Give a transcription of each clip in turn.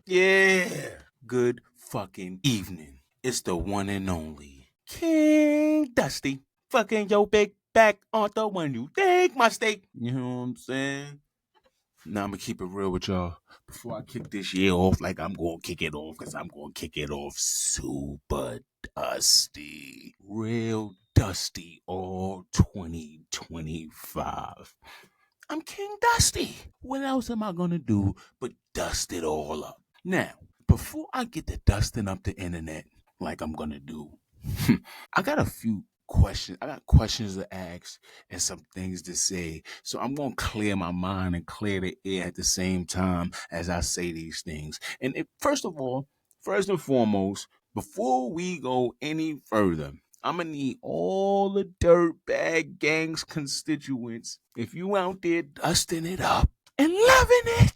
Yeah. Good fucking evening. It's the one and only King Dusty. Fucking your big back on the one you think my steak. You know what I'm saying? Now I'm gonna keep it real with y'all. Before I kick this year off, like I'm gonna kick it off, because I'm gonna kick it off super dusty. Real dusty all 2025. I'm King Dusty. What else am I gonna do but dust it all up? Now, before I get to dusting up the internet like I'm gonna do, I got a few questions. I got questions to ask and some things to say. So I'm gonna clear my mind and clear the air at the same time as I say these things. And first of all, first and foremost, before we go any further, I'm gonna need all the dirtbag gangs constituents. If you out there dusting it up and loving it,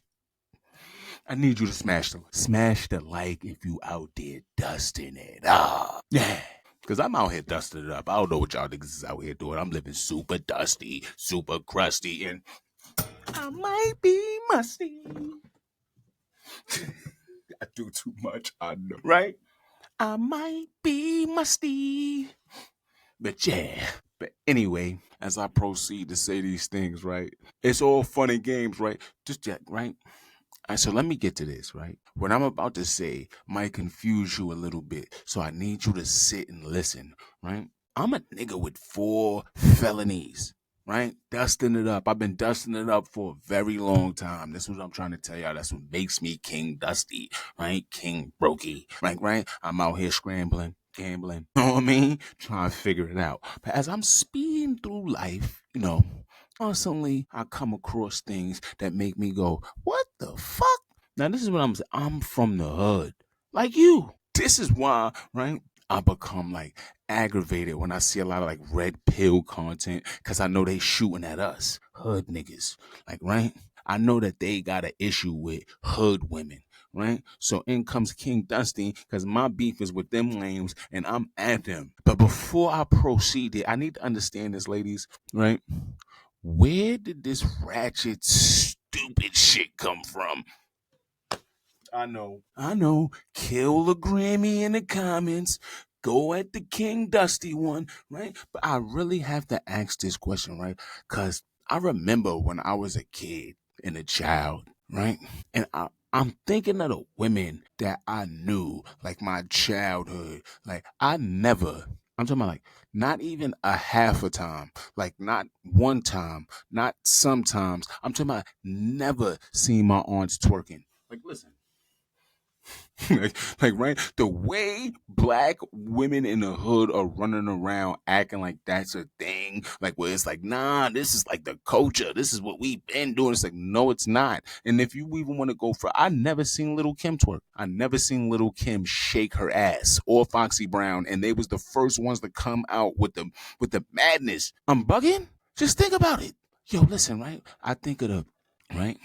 I need you to smash the like if you out there dusting it up. Yeah. Cause I'm out here dusting it up. I don't know what y'all niggas is out here doing. I'm living super dusty, super crusty, and I might be musty. I do too much, I know, right? I might be musty. But yeah. But anyway, as I proceed to say these things, right? It's all fun and games, right? Just that, right? So let me get to this, right? What I'm about to say might confuse you a little bit. So I need you to sit and listen, right? I'm a nigga with 4 felonies, right? Dusting it up. I've been dusting it up for a very long time. That's what I'm trying to tell y'all. That's what makes me King Dusty, right? King Brokey, right? I'm out here scrambling, gambling, you know what I mean? Trying to figure it out. But as I'm speeding through life, constantly I come across things that make me go, what the fuck? Now, this is what I'm saying. I'm from the hood. Like you. This is why, right? I become like aggravated when I see a lot of like red pill content because I know they shooting at us, hood niggas. Like, right? I know that they got an issue with hood women, right? So in comes King Dusty because my beef is with them lames and I'm at them. But before I proceed, I need to understand this, ladies, right? Where did this ratchet, stupid shit come from? I know. Kill the Grammy in the comments. Go at the King Dusty one, right? But I really have to ask this question, right? Because I remember when I was a kid and a child, right? And I'm thinking of the women that I knew, like my childhood. Like I'm talking about like not even a half a time, like not one time, not sometimes. I'm talking about never seen my aunts twerking. Like, listen, like right, the way black women in the hood are running around acting like that's a thing, like where it's like, nah, this is like the culture, this is what we've been doing. It's like, no, it's not. And if you even want to go for, I never seen Little Kim twerk. I never seen Little Kim shake her ass or Foxy Brown, and they was the first ones to come out with the madness. I'm bugging. Just think about it. Yo, listen, right? I think of the right.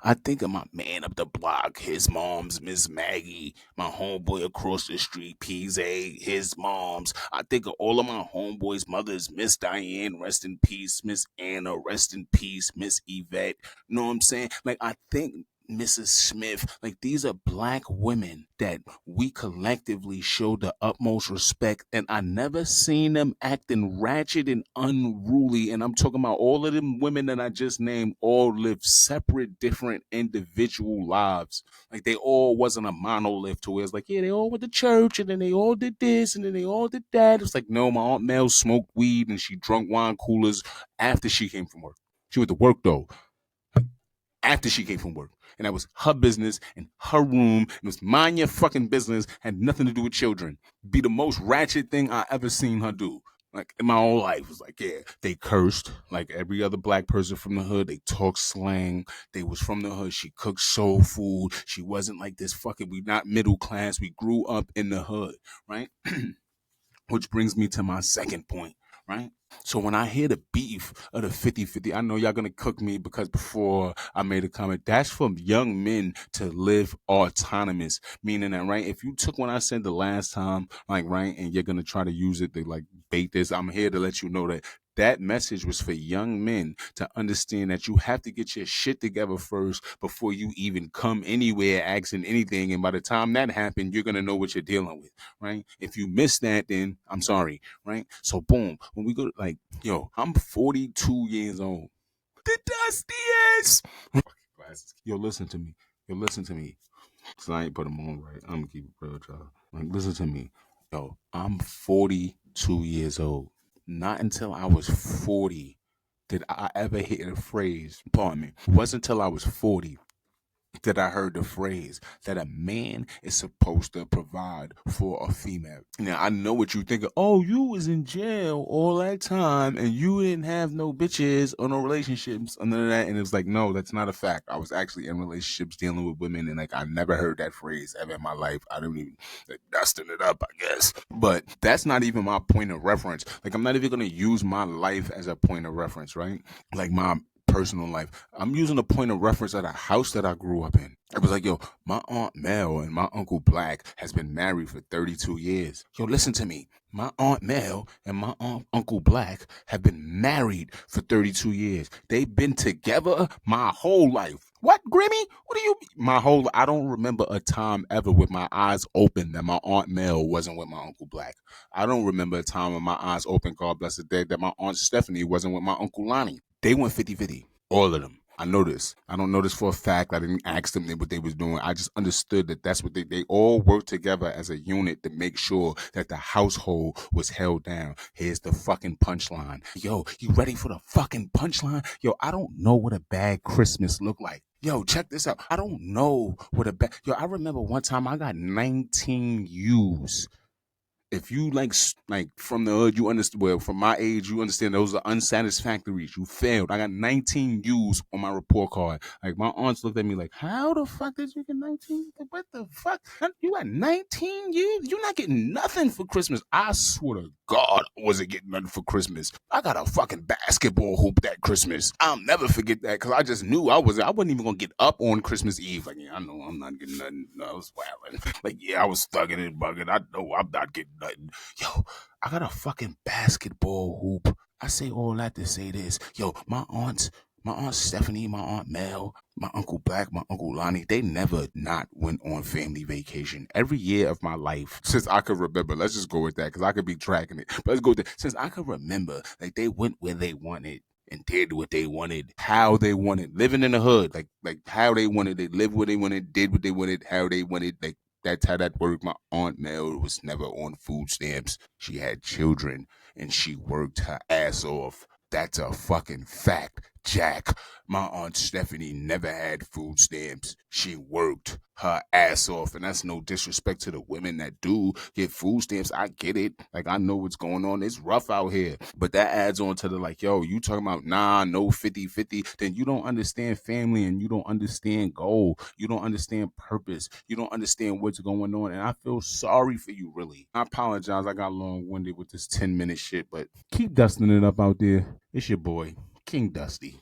I think of my man up the block, his mom's Miss Maggie, my homeboy across the street, PZ, his mom's. I think of all of my homeboys' mothers, Miss Diane, rest in peace, Miss Anna, rest in peace, Miss Yvette. You know what I'm saying? Like, I think Mrs. Smith, like these are black women that we collectively show the utmost respect, and I never seen them acting ratchet and unruly. And I'm talking about all of them women that I just named all live separate, different individual lives. Like they all wasn't a monolith to where it's like, yeah, they all went to church and then they all did this and then they all did that. It's like, no, my Aunt Mel smoked weed and she drunk wine coolers after she came from work. She went to work though, after she came from work. And that was her business and her room. It was mind your fucking business. Had nothing to do with children. Be the most ratchet thing I ever seen her do. Like in my whole life, it was like, yeah, they cursed like every other black person from the hood. They talked slang. They was from the hood. She cooked soul food. She wasn't like this fucking, we not middle class. We grew up in the hood, right? Which brings me to my second point, right? So when I hear the beef of the 50-50, I know y'all gonna cook me because before I made a comment, that's for young men to live autonomous. Meaning that, right, if you took what I said the last time, like, right, and you're gonna try to use it to like bait this, I'm here to let you know that That message was for young men to understand that you have to get your shit together first before you even come anywhere asking anything. And by the time that happened, you're gonna know what you're dealing with, right? If you miss that, then I'm sorry, right? So boom, when we go like, yo, I'm 42 years old. The dustiest. Glasses. Yo, listen to me. Yo, listen to me. Cause I ain't put them on right. I'm gonna keep it real, y'all. Like, listen to me. Yo, I'm 42 years old. Not until I was 40 did I ever hear the phrase, pardon me, it wasn't until I was 40 that I heard the phrase that a man is supposed to provide for a female. Now I know what you think. Oh, you was in jail all that time and you didn't have no bitches or no relationships or none of that. And it's like, no, that's not a fact. I was actually in relationships dealing with women, and like I never heard that phrase ever in my life. I don't even like, dusting it up, I guess. But that's not even my point of reference. Like I'm not even gonna use my life as a point of reference, right? Like my personal life. I'm using a point of reference at a house that I grew up in. It was like, yo, my Aunt Mel and my Uncle Black has been married for 32 years. Yo, listen to me. My Aunt Mel and my Uncle Black have been married for 32 years. They've been together my whole life. What, Grimmy? What do you mean? My whole I don't remember a time ever with my eyes open that my Aunt Mel wasn't with my Uncle Black. I don't remember a time with my eyes open, God bless the dead, that my Aunt Stephanie wasn't with my Uncle Lonnie. They went 50-50. All of them. I know this. I don't know this for a fact. I didn't ask them what they was doing. I just understood that that's what they all worked together as a unit to make sure that the household was held down. Here's the fucking punchline. Yo, you ready for the fucking punchline? Yo, I don't know what a bad Christmas look like. Yo, check this out. I don't know what a bad. Yo, I remember one time I got 19 U's. If you like from the hood, you understand. Well, from my age, you understand those are unsatisfactories. You failed. I got 19 U's on my report card. Like my aunts looked at me like, "How the fuck did you get 19? What the fuck? You got 19 U's? You're not getting nothing for Christmas." I swear to God, I wasn't getting nothing for Christmas. I got a fucking basketball hoop that Christmas. I'll never forget that because I just knew I wasn't even gonna get up on Christmas Eve. Like, yeah, I know I'm not getting nothing. No, I was wilding. Like, yeah, I was thugging and bugging. I know I'm not getting nothing. Yo, I got a fucking basketball hoop. I say all that to say this. Yo, my aunt Stephanie, my aunt Mel, my uncle Black, my uncle Lonnie, they never not went on family vacation. Every year of my life, since I could remember, let's just go with that because I could be tracking it. But let's go with that. Since I could remember, like they went where they wanted and did what they wanted, how they wanted, living in the hood, like how they wanted, they lived what they wanted, did what they wanted, how they wanted, like that's how that worked. My aunt Mel was never on food stamps. She had children and she worked her ass off. That's a fucking fact, Jack. My aunt Stephanie never had food stamps. She worked her ass off. And that's no disrespect to the women that do get food stamps. I get it. Like, I know what's going on. It's rough out here. But that adds on to the like, yo, you talking about, nah, no 50-50. Then you don't understand family and you don't understand goal. You don't understand purpose. You don't understand what's going on. And I feel sorry for you, really. I apologize. I got long winded with this 10-minute shit, but keep dusting it up out there. It's your boy, King Dusty.